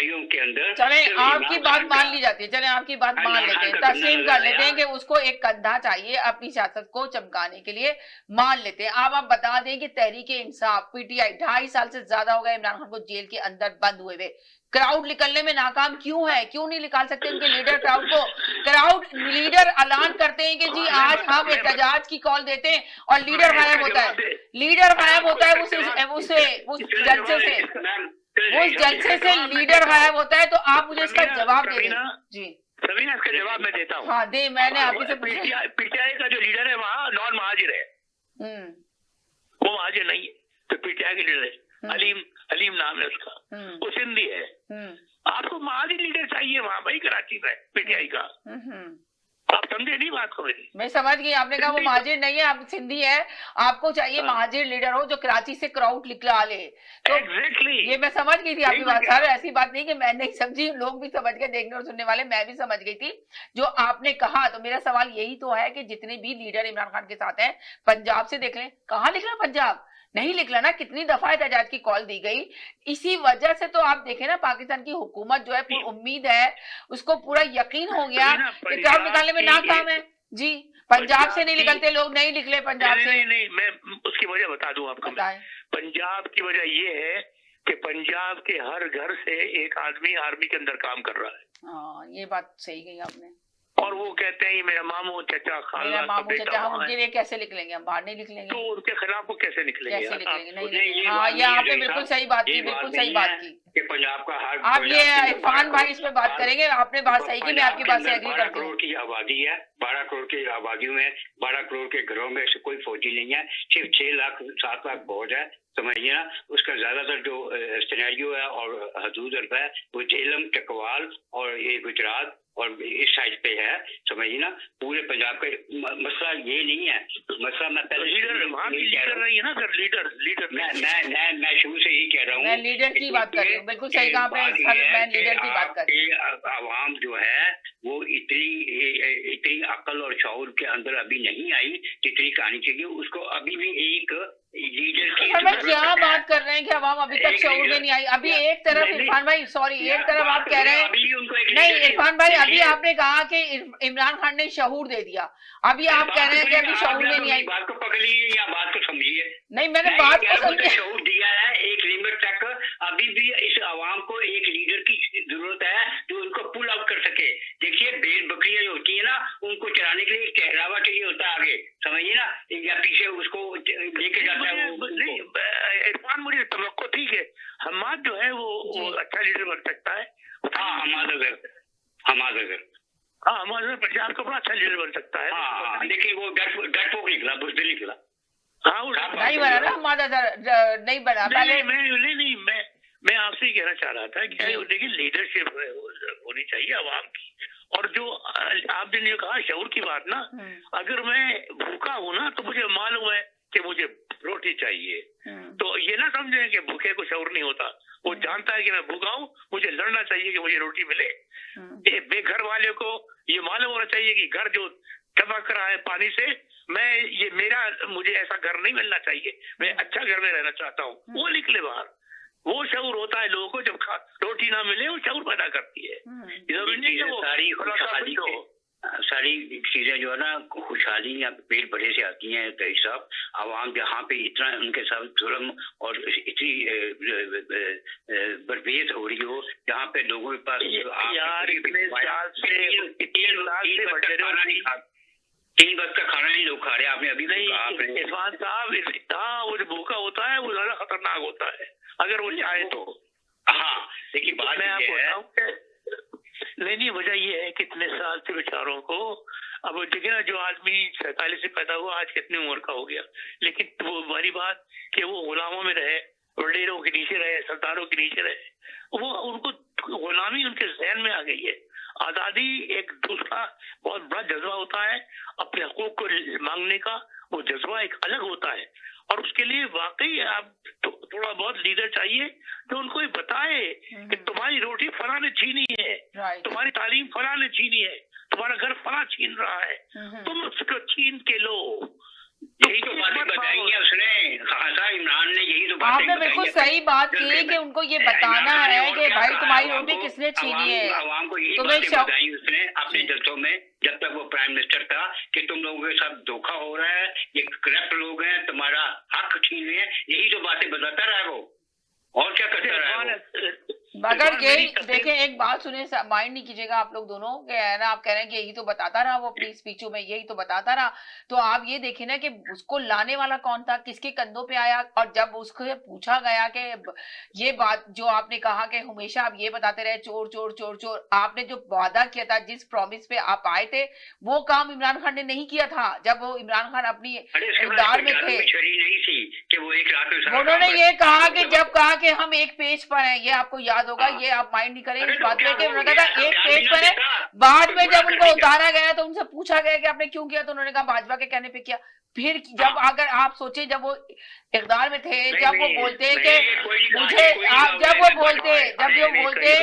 भाइयों के अंदर। चले आपकी बात मान ली जाती है, चले आपकी बात मान लेते हैं, तस्लीम कर लेते हैं कि उसको एक कंधा चाहिए अपनी सियासत को चमकाने के लिए, मान लेते हैं। आप बता दें कि तहरीके इंसाफ पीटीआई 2.5 साल से ज्यादा हो गए इमरान खान को जेल के अंदर बंद हुए हुए, क्राउड निकलने में नाकाम क्यों है? क्यों नहीं निकाल सकते उनके लीडर क्राउड को? क्राउड लीडर ऐलान करते हैं कि जी आज हम एहतजाज की कॉल देते हैं और लीडर गायब होता है, लीडर गायब होता है उस जलसे से, उस जलसे से लीडर गायब होता है। तो आप मुझे इसका जवाब दे दें जी। सबीना, इसका जवाब मैं देता हूँ। हाँ दे, मैंने आपसे से पीटीआई का जो लीडर है वहाँ नॉन महाजिर है, वो महाजिर नहीं है, तो पीटीआई के लीडर है अलीम नाम है उसका, वो सिंधी है। आपको महाजिर लीडर चाहिए वहाँ भाई कराची में पीटीआई का। आप समझे नहीं बात को मेरी? मैं समझ गई, आपने कहा वो महाजिर नहीं है, आप सिंधी है, आपको चाहिए महाजिर लीडर हो जो कराची से क्राउड निकला ले। तो ये मैं समझ गई थी आपकी बात सर, ऐसी बात नहीं कि मैं नहीं समझी, लोग भी समझ गए, देखने और सुनने वाले, मैं भी समझ गई थी जो आपने कहा। तो मेरा सवाल यही तो है कि जितने भी लीडर इमरान खान के साथ हैं, पंजाब से देख लें, कहाँ निकला पंजाब? नहीं निकला ना, कितनी दफा एहतजाज की कॉल दी गई। इसी वजह से तो आप देखें ना, पाकिस्तान की हुकूमत जो है पूरी उम्मीद है, उसको पूरा यकीन हो गया कि क्राउड निकालने में नाकाम है जी। पंजाब से नहीं निकलते लोग, नहीं निकले पंजाब से। नहीं, मैं उसकी वजह बता दूं आपको। पंजाब की वजह ये है कि पंजाब के हर घर से एक आदमी आर्मी के अंदर काम कर रहा है। हाँ, ये बात सही कही आपने। और वो कहते हैं मेरा मामू चचा खाला मामू चचा, हम उनके लिए कैसे निकलेंगे? हम बाहर नहीं निकलेंगे तो उनके खिलाफ वो कैसे निकलेंगे? नहीं, हाँ ये आपने बिल्कुल सही बात की, बिल्कुल सही बात की। पंजाब का हर, आप ये इरफान भाई इस पे बात करेंगे, आपने बात सही की, मैं आपकी बात से एग्री करती हूँ। 12 करोड़ की आबादी है, 12 करोड़ की आबादी में 12 करोड़ के घरों में से कोई फौजी नहीं है, सिर्फ 6 लाख 7 लाख फौज है, समझिए ना। उसका ज्यादातर जो सिनेरियो है और हदूद है वो झेलम, चकवाल और ये गुजरात और इस साइड पे है, समझिए ना। पूरे पंजाब का मसला ये नहीं है, मसला मैं पहले लीडर नहीं है ना सर, लीडर मैं शुरू से ही कह रहा हूँ, मैं लीडर की बात कर रही हूँ, बिल्कुल सही कहा आपने सर, मैं लीडर की बात कर रही हूँ। आवाम जो है वो इतनी अक्ल और शऊर के अंदर अभी नहीं आई जितनी आनी चाहिए उसको। अभी भी एक लीडर की क्या बात कर रहे हैं कि अवाम अभी तक शऊर में नहीं आई? अभी एक तरफ इरफान भाई, सॉरी, एक तरफ आप कह रहे हैं, नहीं इरफान भाई, अभी आपने कहा कि इमरान खान ने शऊर दे दिया, अभी आप कह रहे हैं कि अभी शऊर में नहीं आई। बात को पकड़िए या बात को समझिए। नहीं, मैंने बात को समझी। शऊर दिया है एक लिमिट तक, अभी भी इस आवाम को एक लीडर की जरूरत है जो उनको पुल आउट कर सके। देखिए भेड़ बकरियां जो होती है ना, उनको चलाने के लिए एक कहरावा चाहिए होता है आगे, समझिए ना, या पीछे उसको लेके जाता है वो। नहीं इरफान, मुझे तवक्को ठीक है, हमाद जो है वो अच्छा लीडर बन सकता है। हाँ हमाद अगर पंजाब का बड़ा अच्छा लीडर बन सकता है। हाँ देखिए वो डरपोक निकला, बुजदिल निकला। हाँ नहीं बना ना हमाद नहीं बना पहले। मैं आपसे ही कहना चाह रहा था कि देखिए लीडरशिप होनी चाहिए आवाम की। और जो आपने जो कहा शऊर की बात ना, अगर मैं भूखा हूँ ना तो मुझे मालूम है कि मुझे रोटी चाहिए, तो ये ना समझें कि भूखे को शऊर नहीं होता। वो जानता है कि मैं भूखा हूँ, मुझे लड़ना चाहिए कि मुझे रोटी मिले। बेघर वाले को ये मालूम होना चाहिए कि घर जो टपक रहा है पानी से, मुझे ऐसा घर नहीं मिलना चाहिए, मैं अच्छा घर में रहना चाहता हूँ। वो निकले बाहर, वो शऊर होता है लोगों को, जब रोटी ना मिले वो शऊर पैदा करती है। जरूरी नहीं कि वो सारी चीजें जो है ना खुशहाली या पेट भरे से आती हैं। कई साहब आवाम जहाँ पे इतना उनके साथ जुल्म और इतनी बर्बाद हो रही हो, जहाँ पे लोगों के पास 3 वक्त का खाना नहीं लोग खा रहे। आपने अभी नहीं इरफान साहब, वो जो भूखा होता है वो ज्यादा खतरनाक होता है अगर वो चाहे तो। हाँ देखिए बात मैं आपको बताऊं, नहीं वजह ये है कि इतने साल से बेचारों को, अब देखिए ना, जो आदमी 47 से पैदा हुआ आज कितनी उम्र का हो गया, लेकिन वो हमारी बात कि वो गुलामों में रहे, वडेरों के नीचे रहे, सरदारों के नीचे रहे, वो उनको गुलामी उनके जहन में आ गई है। आजादी एक दूसरा बहुत बड़ा जज्बा होता है, अपने हकूक को मांगने का वो जज्बा एक अलग होता है। और उसके लिए वाकई आप थोड़ा बहुत लीडर चाहिए जो उनको ये बताए कि तुम्हारी रोटी फला ने छीनी है, तुम्हारी तालीम फला ने छीनी है, तुम्हारा घर फला छीन रहा है, तुम उसको छीन के लो। यही तो बातें बताई है उसने, खासा इमरान ने यही तो बातें आपने बिल्कुल सही बात की कि उनको ये बताना है कि भाई तुम्हारी रोटी किसने छीनी है? आवाम को यही बातें बताई उसने अपने जलसों में जब तक वो प्राइम मिनिस्टर था कि तुम लोगों के साथ धोखा हो रहा है, ये करप्ट लोग हैं, तुम्हारा हक छीन रहे हैं, यही तो बातें बताता रहा वो, और क्या करता रहा? मगर यही देखें, एक बात सुने, माइंड नहीं कीजिएगा आप लोग दोनों के, है ना, आप कह रहे हैं कि यही तो बताता रहा वो अपनी स्पीचों में, यही तो बताता रहा, तो आप ये देखें ना कि उसको लाने वाला कौन था, किसके कंधों पे आया, और जब उसको पूछा गया कि ये बात जो आपने कहा कि हमेशा आप ये बताते रहे चोर चोर चोर चोर, आपने जो वादा किया था, जिस प्रॉमिस पे आप आए थे, वो काम इमरान खान ने नहीं किया था जब वो इमरान खान अपनी इक़्तिदार में थे। उन्होंने ये कहा कि जब कहा कि हम एक पेज पर हैं, ये आपको याद होगा, ये आप माइंड नहीं करें इस बात में कि उन्होंने कहा एक पेज पर है। बाद में जब उनको उतारा गया तो उनसे पूछा गया कि आपने क्यों किया, तो उन्होंने कहा भाजपा के कहने पे किया। फिर जब अगर आप सोचे जब वो इक़्तिदार में थे, जब वो बोलते हैं कि मुझे, जब वो बोलते